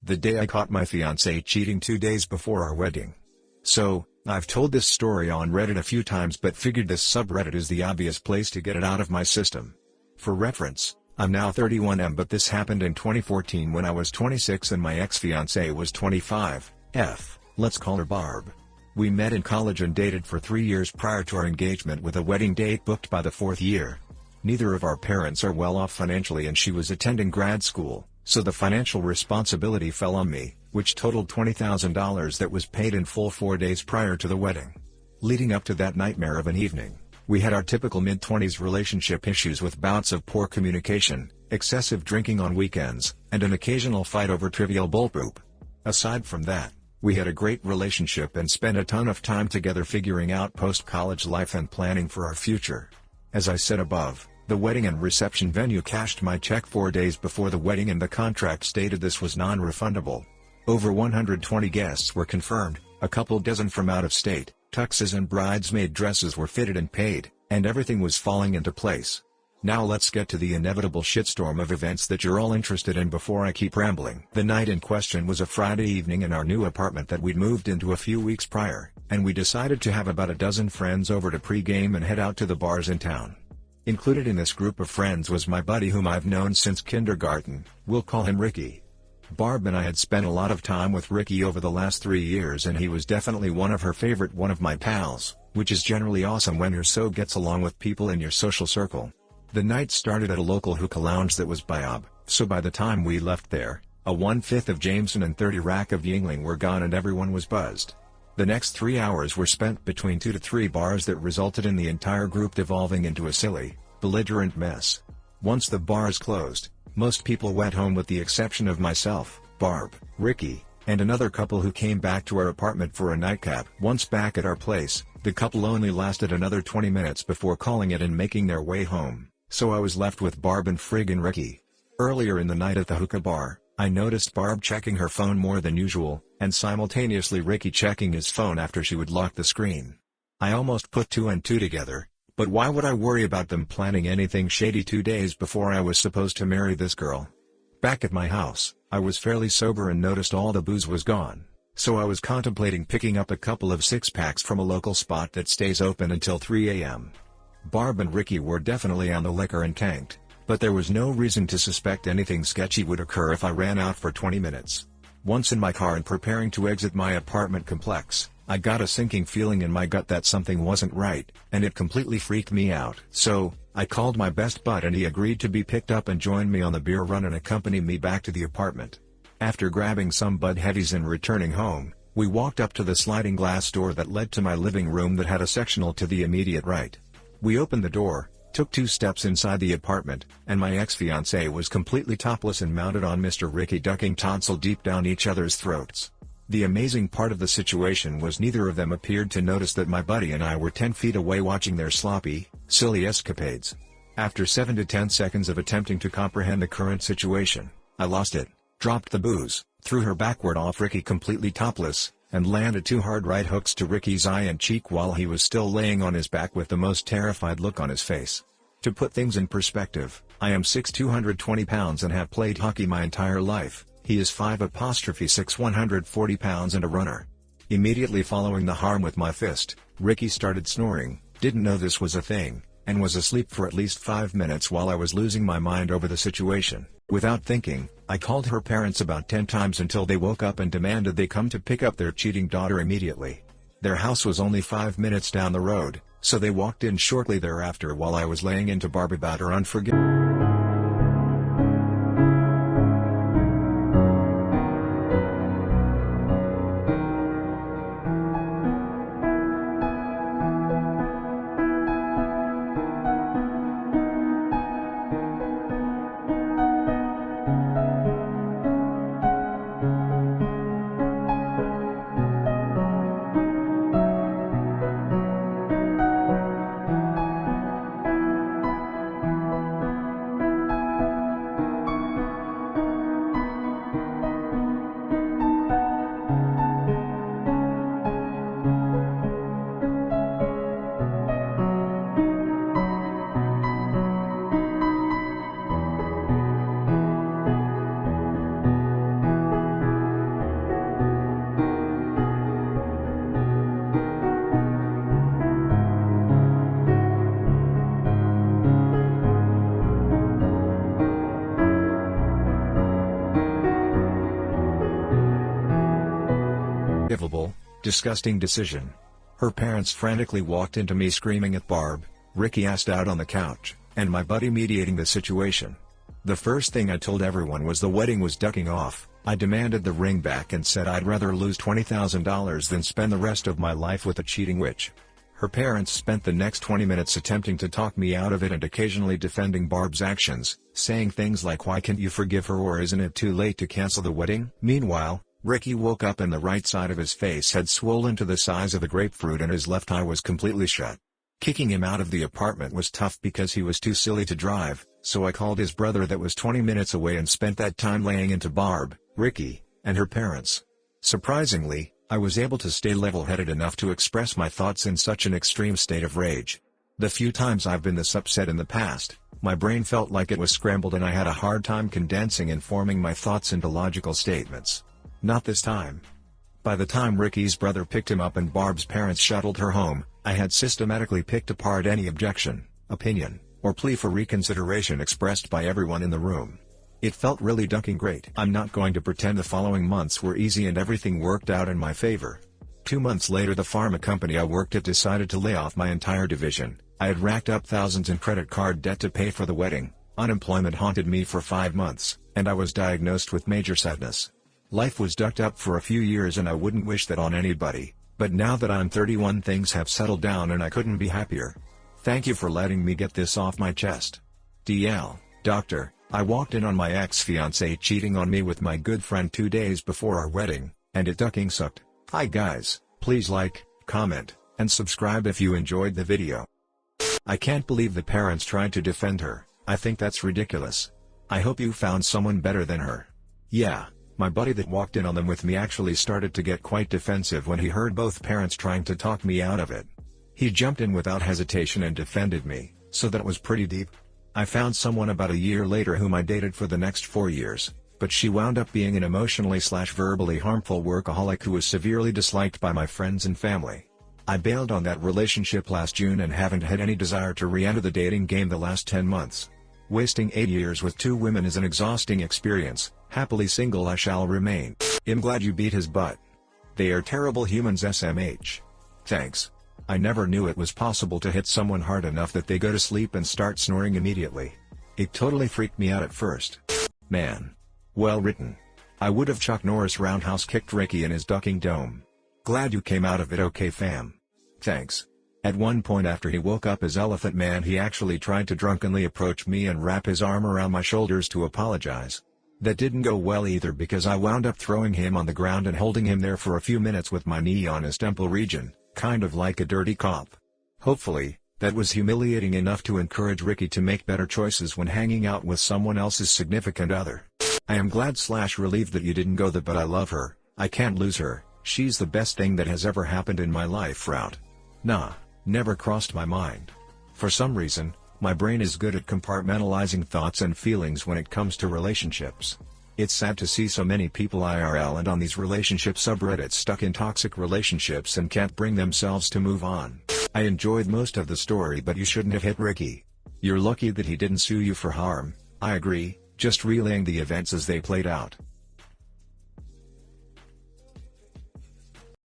The day I caught my fiancé cheating 2 days before our wedding. So, I've told this story on Reddit a few times but figured this subreddit is the obvious place to get it out of my system. For reference, I'm now 31 but this happened in 2014 when I was 26 and my ex-fiancé was 25, let's call her Barb. We met in college and dated for 3 years prior to our engagement with a wedding date booked by the 4th year. Neither of our parents are well off financially and she was attending grad school, so the financial responsibility fell on me, which totaled $20,000 that was paid in full 4 days prior to the wedding. Leading up to that nightmare of an evening, we had our typical mid-20s relationship issues with bouts of poor communication, excessive drinking on weekends, and an occasional fight over trivial bullpoop. Aside from that, we had a great relationship and spent a ton of time together figuring out post-college life and planning for our future. As I said above, the wedding and reception venue cashed my check 4 days before the wedding and the contract stated this was non-refundable. Over 120 guests were confirmed, a couple dozen from out of state, tuxes and bridesmaid dresses were fitted and paid, and everything was falling into place. Now let's get to the inevitable shitstorm of events that you're all interested in before I keep rambling. The night in question was a Friday evening in our new apartment that we'd moved into a few weeks prior, and we decided to have about a dozen friends over to pre-game and head out to the bars in town. Included in this group of friends was my buddy whom I've known since kindergarten, we'll call him Ricky. Barb and I had spent a lot of time with Ricky over the last 3 years and he was definitely one of her favorite one of my pals, which is generally awesome when you're so gets along with people in your social circle. The night started at a local hookah lounge that was Bob, so by the time we left there, a 1/5 of Jameson and 30 rack of Yingling were gone and everyone was buzzed. The next 3 hours were spent between 2 to 3 bars that resulted in the entire group devolving into a silly, belligerent mess. Once the bars closed, most people went home with the exception of myself, Barb, Ricky, and another couple who came back to our apartment for a nightcap. Once back at our place, the couple only lasted another 20 minutes before calling it and making their way home, so I was left with Barb and friggin' Ricky. Earlier in the night at the hookah bar, I noticed Barb checking her phone more than usual, and simultaneously Ricky checking his phone after she would lock the screen. I almost put 2 and 2 together, but why would I worry about them planning anything shady 2 days before I was supposed to marry this girl? Back at my house, I was fairly sober and noticed all the booze was gone, so I was contemplating picking up a couple of 6-packs from a local spot that stays open until 3 a.m. Barb and Ricky were definitely on the liquor and tanked, but there was no reason to suspect anything sketchy would occur if I ran out for 20 minutes. Once in my car and preparing to exit my apartment complex, I got a sinking feeling in my gut that something wasn't right, and it completely freaked me out. So, I called my best bud and he agreed to be picked up and join me on the beer run and accompany me back to the apartment. After grabbing some Bud Heavies and returning home, we walked up to the sliding glass door that led to my living room that had a sectional to the immediate right. We opened the door, took 2 steps inside the apartment, and my ex-fiancé was completely topless and mounted on Mr. Ricky ducking tonsil deep down each other's throats. The amazing part of the situation was neither of them appeared to notice that my buddy and I were 10 feet away watching their sloppy, silly escapades. After 7 to 10 seconds of attempting to comprehend the current situation, I lost it, dropped the booze, threw her backward off Ricky completely topless, and landed 2 hard right hooks to Ricky's eye and cheek while he was still laying on his back with the most terrified look on his face. To put things in perspective, I am 6'2", 220 pounds and have played hockey my entire life. He is 5'6", 140 pounds and a runner. Immediately following the harm with my fist, Ricky started snoring, didn't know this was a thing, and was asleep for at least 5 minutes while I was losing my mind over the situation. Without thinking, I called her parents about 10 times until they woke up and demanded they come to pick up their cheating daughter immediately. Their house was only 5 minutes down the road, so they walked in shortly thereafter while I was laying into Barb about her unforgivable. unforgivable, disgusting decision. Her parents frantically walked into me screaming at Barb, Ricky asked out on the couch, and my buddy mediating the situation. The first thing I told everyone was the wedding was ducking off. I demanded the ring back and said I'd rather lose $20,000 than spend the rest of my life with a cheating witch. Her parents spent the next 20 minutes attempting to talk me out of it and occasionally defending Barb's actions, saying things like why can't you forgive her or isn't it too late to cancel the wedding? Meanwhile, Ricky woke up and the right side of his face had swollen to the size of a grapefruit and his left eye was completely shut. Kicking him out of the apartment was tough because he was too silly to drive, so I called his brother that was 20 minutes away and spent that time laying into Barb, Ricky, and her parents. Surprisingly, I was able to stay level-headed enough to express my thoughts in such an extreme state of rage. The few times I've been this upset in the past, my brain felt like it was scrambled and I had a hard time condensing and forming my thoughts into logical statements. Not this time. By the time Ricky's brother picked him up and Barb's parents shuttled her home, I had systematically picked apart any objection, opinion, or plea for reconsideration expressed by everyone in the room. It felt really ducking great. I'm not going to pretend the following months were easy and everything worked out in my favor. 2 months later, the pharma company I worked at decided to lay off my entire division. I had racked up thousands in credit card debt to pay for the wedding, unemployment haunted me for 5 months, and I was diagnosed with major sadness. Life was ducked up for a few years and I wouldn't wish that on anybody, but now that I'm 31 things have settled down and I couldn't be happier. Thank you for letting me get this off my chest. DL, Doctor, I walked in on my ex-fiancé cheating on me with my good friend 2 days before our wedding, and it ducking sucked. Hi guys, please like, comment, and subscribe if you enjoyed the video. I can't believe the parents tried to defend her. I think that's ridiculous. I hope you found someone better than her. Yeah, my buddy that walked in on them with me actually started to get quite defensive when he heard both parents trying to talk me out of it. He jumped in without hesitation and defended me, so that was pretty deep. I found someone about a year later whom I dated for the next 4 years, but she wound up being an emotionally/verbally harmful workaholic who was severely disliked by my friends and family. I bailed on that relationship last June and haven't had any desire to re-enter the dating game the last 10 months. Wasting 8 years with 2 women is an exhausting experience. Happily single I shall remain. I'm glad you beat his butt. They are terrible humans SMH. Thanks. I never knew it was possible to hit someone hard enough that they go to sleep and start snoring immediately. It totally freaked me out at first. Man. Well written. I would have Chuck Norris roundhouse kicked Ricky in his ducking dome. Glad you came out of it okay fam. Thanks. At one point after he woke up as Elephant Man he actually tried to drunkenly approach me and wrap his arm around my shoulders to apologize. That didn't go well either because I wound up throwing him on the ground and holding him there for a few minutes with my knee on his temple region, kind of like a dirty cop. Hopefully, that was humiliating enough to encourage Ricky to make better choices when hanging out with someone else's significant other. I am glad/relieved that you didn't go the but I love her, I can't lose her, she's the best thing that has ever happened in my life route. Nah, never crossed my mind. For some reason, my brain is good at compartmentalizing thoughts and feelings when it comes to relationships. It's sad to see so many people IRL and on these relationship subreddits stuck in toxic relationships and can't bring themselves to move on. I enjoyed most of the story but you shouldn't have hit Ricky. You're lucky that he didn't sue you for harm. I agree, just relaying the events as they played out.